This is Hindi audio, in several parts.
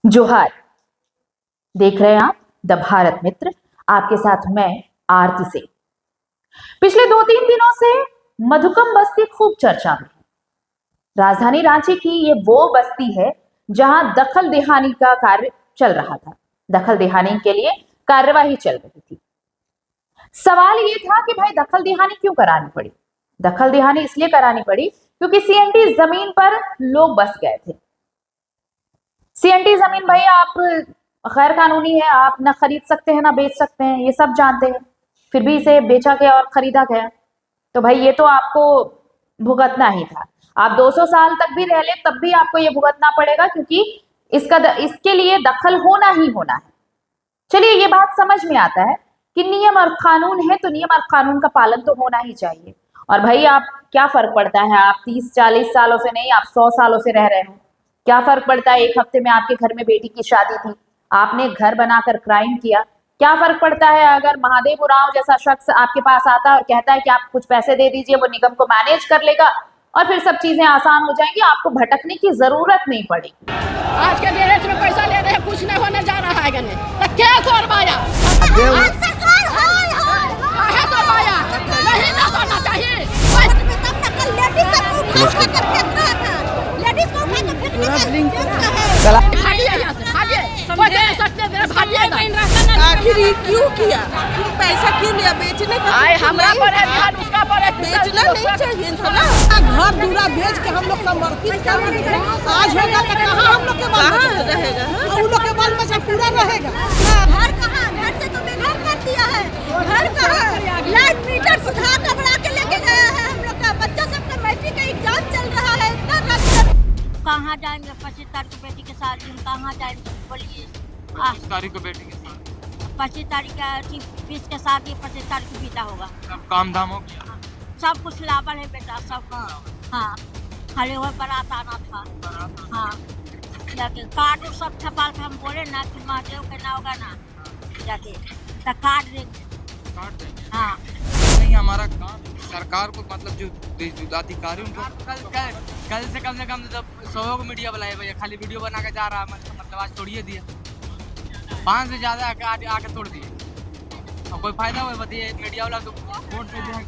जोहार। देख रहे हैं आप द भारत मित्र, आपके साथ मैं आरती से। पिछले 2-3 दिनों से मधुकम बस्ती खूब चर्चा में है। राजधानी रांची की ये वो बस्ती है जहां दखल देहानी का कार्य चल रहा था। दखल देहानी के लिए कार्यवाही चल रही थी। सवाल ये था कि भाई दखल देहानी क्यों करानी पड़ी। दखल देहानी इसलिए करानी पड़ी क्योंकि सीएनटी जमीन पर लोग बस गए थे। सीएनटी जमीन भाई आप गैर कानूनी है, आप ना खरीद सकते हैं ना बेच सकते हैं, ये सब जानते हैं। फिर भी इसे बेचा गया और खरीदा गया, तो भाई ये तो आपको भुगतना ही था। आप 200 साल तक भी रह ले तब भी आपको ये भुगतना पड़ेगा, क्योंकि इसके लिए दखल होना ही होना है। चलिए, ये बात समझ में आता है कि नियम और कानून है तो नियम और कानून का पालन तो होना ही चाहिए। और भाई आप क्या फर्क पड़ता है, आप 30-40 सालों से नहीं, आप 100 सालों से रह रहे हो, क्या फर्क पड़ता है। एक हफ्ते में आपके घर में बेटी की शादी थी, आपने घर बनाकर क्राइम किया, क्या फर्क पड़ता है अगर महादेव उरांव जैसा शख्स आपके पास आता है और कहता है कि आप कुछ पैसे दे दीजिए, वो निगम को मैनेज कर लेगा और फिर सब चीजें आसान हो जाएंगी, आपको भटकने की जरूरत नहीं पड़ेगी। आज के डेट में पैसा ले रहे हैं, कुछ नहीं होने जा रहा है गने तो क्या करवाया नहीं ना करना चाहिए। आखिर ये क्यों किया, पैसा क्यों लिया, बेचने का हमरा पर है ध्यान, उसका पर है बेचना नहीं चाहिए ना। घर दूरा बेच के हम लोग समर्पित कर रहे हैं। आज होगा तो कहाँ हम लोग के बाल बच्चा रहेगा, उन लोग के बाल बच्चा पूरा रहेगा। घर कहाँ, घर से तो बेघर कर दिया है। घर कहाँ, लाइट मीटर सुधार कर बढ़ा के लेके गया है। हम लोग का बच्चा सबका मैट्रिक का एग्जाम चल रहा है, इतना रख कहाँ जाएंगे 25 तारीख को बेटी के साथ, हम कहाँ जाएंगे बोलिए। 25 तारीख को बेटी के साथ, 25 तारीख का 20 के साथ, 25 तारीख को बीता होगा। सब काम धाम हो गया, सब कुछ लाभल है बेटा, सब। हाँ, खाली वो बारात आना था। हाँ, लेकिन कार्ड सब छपा के हम बोले ना कि महादेव के ना होगा ना जाके तो कार्ड देंगे। हाँ, नहीं हमारा काम सरकार को, मतलब जो अधिकारी उनको कल से कम 100 को मीडिया बुलाए भैया, खाली वीडियो बना के जा रहा है, मतलब आज तोड़िए दिया, 5 से ज्यादा आके तोड़ दिए और कोई फायदा हुआ बताइए। मीडिया वाला तो वोट पे दिया,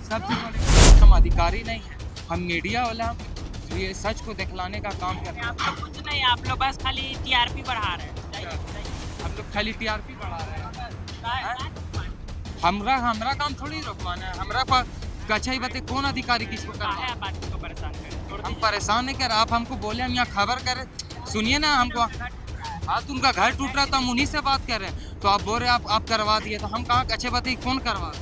सब चीज हम अधिकारी नहीं है, हम मीडिया वाला, हम ये सच को दिखलाने का काम कर रहे हैं। आप कुछ नहीं, आप लोग बस खाली टीआरपी बढ़ा रहे हैं। हम लोग खाली टीआरपी बढ़ा रहे हैं। हमरा काम थोड़ी रोकवाना है, हमरा पर कचाई बते कौन अधिकारी किसको कर रहा है। आप आदमी को परेशान करें, हम परेशान नहीं कर, आप हमको बोले, हम यहाँ खबर करें, सुनिए ना हमको। आज उनका घर टूट रहा था, हम उन्हीं से बात कर रहे हैं, तो आप बोल रहे आप करवा दिए, तो हम कहाँ अच्छे बात कौन करवा रहे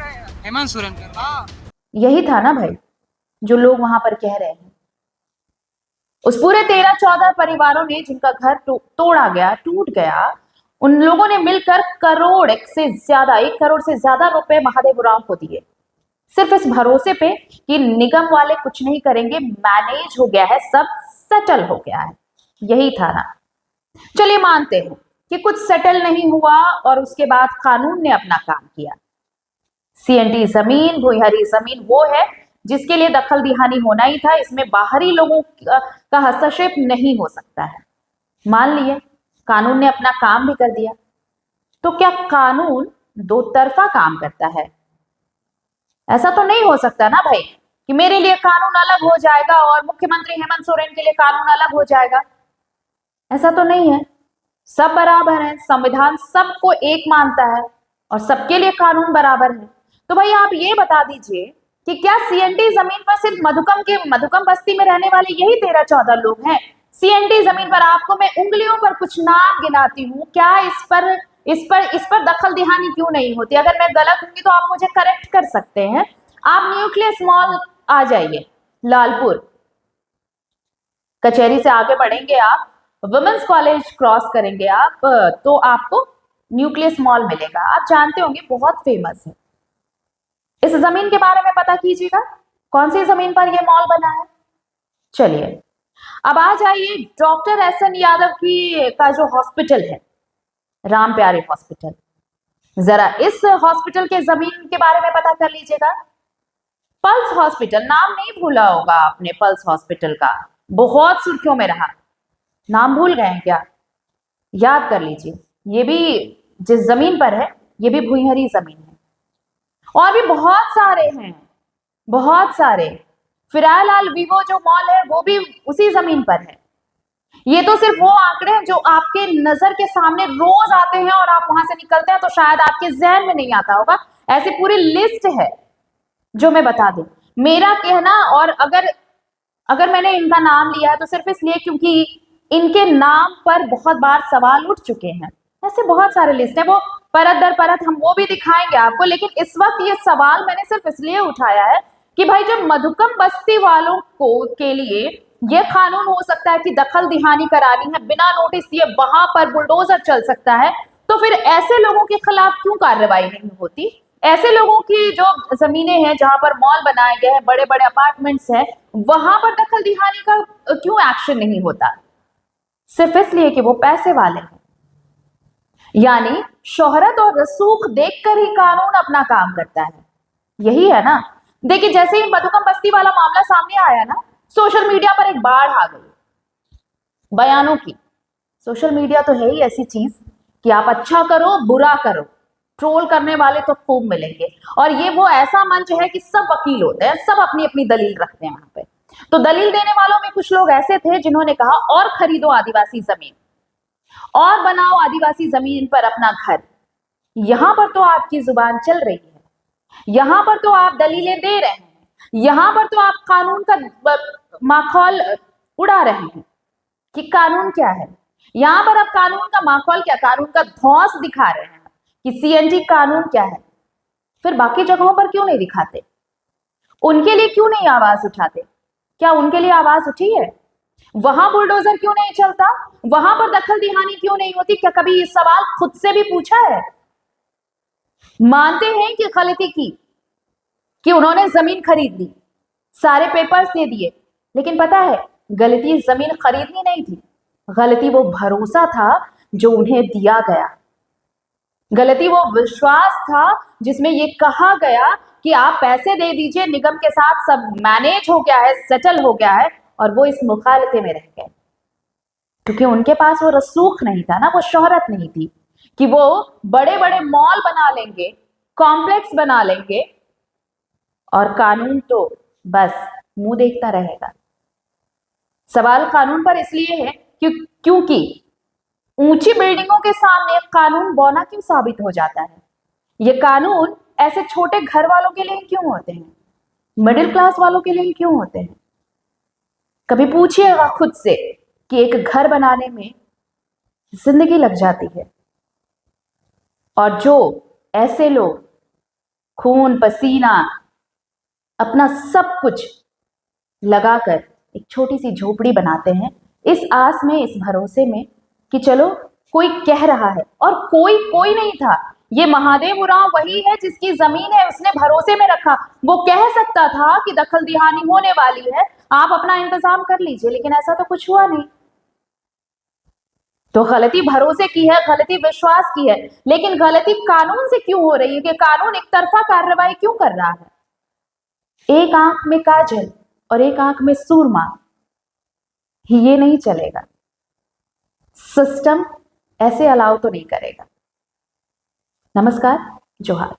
हैं, हेमंत सोरेन कर। यही था ना भाई जो लोग वहां पर कह रहे हैं। उस पूरे 13-14 परिवारों ने जिनका घर तोड़ा गया, टूट गया, उन लोगों ने मिलकर 1 करोड़ से ज्यादा रुपए महादेव उरांव को दिए, सिर्फ इस भरोसे पे कि निगम वाले कुछ नहीं करेंगे, मैनेज हो गया है, सब सेटल हो गया है। यही था ना। चलिए मानते हैं कि कुछ सेटल नहीं हुआ और उसके बाद कानून ने अपना काम किया। सीएनटी जमीन, भूहरी जमीन वो है जिसके लिए दखल दिहानी होना ही था, इसमें बाहरी लोगों का हस्तक्षेप नहीं हो सकता है। मान लिए कानून ने अपना काम भी कर दिया, तो क्या कानून दो तरफा काम करता है? ऐसा तो नहीं हो सकता ना भाई कि मेरे लिए कानून अलग हो जाएगा और मुख्यमंत्री हेमंत सोरेन के लिए कानून अलग हो जाएगा। ऐसा तो नहीं है, सब बराबर है, संविधान सबको एक मानता है और सबके लिए कानून बराबर है। तो भाई आप ये बता दीजिए कि क्या सीएनटी जमीन पर सिर्फ मधुकम बस्ती में रहने वाले यही 13-14 लोग हैं? सीएनटी जमीन पर आपको मैं उंगलियों पर कुछ नाम गिनाती हूँ, क्या इस पर दखल दिहानी क्यों नहीं होती? अगर मैं गलत होंगी तो आप मुझे करेक्ट कर सकते हैं। आप न्यूक्लियस मॉल आ जाइए, लालपुर कचहरी से आगे बढ़ेंगे आप, वुमेन्स कॉलेज क्रॉस करेंगे आप, तो आपको न्यूक्लियस मॉल मिलेगा। आप जानते होंगे, बहुत फेमस है। इस जमीन के बारे में पता कीजिएगा, कौन सी जमीन पर यह मॉल बना है। चलिए अब आ जाइए डॉक्टर एसएन यादव का जो हॉस्पिटल है, राम प्यारे हॉस्पिटल, जरा इस हॉस्पिटल के जमीन के बारे में पता कर लीजिएगा। पल्स हॉस्पिटल, नाम नहीं भूला होगा आपने, पल्स हॉस्पिटल का बहुत सुर्खियों में रहा। नाम भूल गए हैं क्या? याद कर लीजिए, ये भी जिस जमीन पर है ये भी भूइंहरी जमीन है। और भी बहुत सारे हैं, बहुत सारे। फिरालाल वीवो जो मॉल है वो भी उसी जमीन पर है। ये तो सिर्फ वो आंकड़े हैं जो आपके नजर के सामने रोज आते हैं और आप वहां से निकलते हैं तो शायद आपके जहन में नहीं आता होगा। ऐसी पूरी लिस्ट है जो मैं बता दूं। मेरा कहना, और अगर मैंने इनका नाम लिया है तो सिर्फ इसलिए क्योंकि इनके नाम पर बहुत बार सवाल उठ चुके हैं। ऐसे बहुत सारे लिस्ट है, वो परत दर परत हम वो भी दिखाएंगे आपको। लेकिन इस वक्त ये सवाल मैंने सिर्फ इसलिए उठाया है कि भाई जब मधुकम बस्ती वालों को के लिए ये कानून हो सकता है कि दखल दिहानी करानी है, बिना नोटिस दिए वहां पर बुलडोजर चल सकता है, तो फिर ऐसे लोगों के खिलाफ क्यों कार्रवाई नहीं होती? ऐसे लोगों की जो जमीनें हैं जहां पर मॉल बनाए गए हैं, बड़े बड़े अपार्टमेंट्स हैं, वहां पर दखल दिहानी का क्यों एक्शन नहीं होता? सिर्फ इसलिए कि वो पैसे वाले हैं। यानी शोहरत और रसूख देखकर ही कानून अपना काम करता है। यही है ना। देखिए, जैसे ही मधुकम बस्ती वाला मामला सामने आया ना, सोशल मीडिया पर एक बाढ़ आ गई बयानों की। सोशल मीडिया तो है ही ऐसी चीज कि आप अच्छा करो बुरा करो, ट्रोल करने वाले तो खूब मिलेंगे। और ये वो ऐसा मंच है कि सब वकील होते हैं, सब अपनी अपनी दलील रखते हैं यहाँ पे। तो दलील देने वालों में कुछ लोग ऐसे थे जिन्होंने कहा और खरीदो आदिवासी जमीन और बनाओ आदिवासी जमीन पर अपना घर। यहां पर तो आपकी जुबान चल रही है, यहां पर तो आप दलीलें दे रहे हैं, यहां पर तो आप कानून का माखौल उड़ा रहे हैं कि कानून क्या है। यहां पर आप कानून का माखौल क्या, कानून का धौंस दिखा रहे हैं कि सीएनजी कानून क्या है। फिर बाकी जगहों पर क्यों नहीं दिखाते? उनके लिए क्यों नहीं आवाज उठाते? क्या उनके लिए आवाज उठी है? वहां बुलडोजर क्यों नहीं चलता? वहां पर दखल दिहानी क्यों नहीं होती? क्या कभी इस सवाल खुद से भी पूछा है? मानते हैं कि गलती की, कि उन्होंने जमीन खरीद ली, सारे पेपर्स दे दिए, लेकिन पता है गलती जमीन खरीदनी नहीं थी, गलती वो भरोसा था जो उन्हें दिया गया। गलती वो विश्वास था जिसमें ये कहा गया कि आप पैसे दे दीजिए, निगम के साथ सब मैनेज हो गया है, सेटल हो गया है, और वो इस मुखालते में रह गए क्योंकि उनके पास वो रसूख नहीं था ना, वो शोहरत नहीं थी कि वो बड़े बड़े मॉल बना लेंगे, कॉम्प्लेक्स बना लेंगे और कानून तो बस मुंह देखता रहेगा। सवाल कानून पर इसलिए है क्योंकि ऊंची बिल्डिंगों के सामने कानून बौना क्यों साबित हो जाता है? ये कानून ऐसे छोटे घर वालों के लिए क्यों होते हैं? मिडिल क्लास वालों के लिए क्यों होते हैं? कभी पूछिएगा खुद से कि एक घर बनाने में जिंदगी लग जाती है, और जो ऐसे लोग खून पसीना अपना सब कुछ लगाकर एक छोटी सी झोपड़ी बनाते हैं, इस आस में, इस भरोसे में कि चलो कोई कह रहा है, और कोई नहीं था। ये महादेव उरांव वही है जिसकी जमीन है, उसने भरोसे में रखा। वो कह सकता था कि दखल दिहानी होने वाली है, आप अपना इंतजाम कर लीजिए, लेकिन ऐसा तो कुछ हुआ नहीं। तो गलती भरोसे की है, गलती विश्वास की है, लेकिन गलती कानून से क्यों हो रही है कि कानून एक तरफा कार्रवाई क्यों कर रहा है? एक आंख में काजल और एक आंख में सूरमा, ये नहीं चलेगा। सिस्टम ऐसे अलाउ तो नहीं करेगा। नमस्कार, जोहार।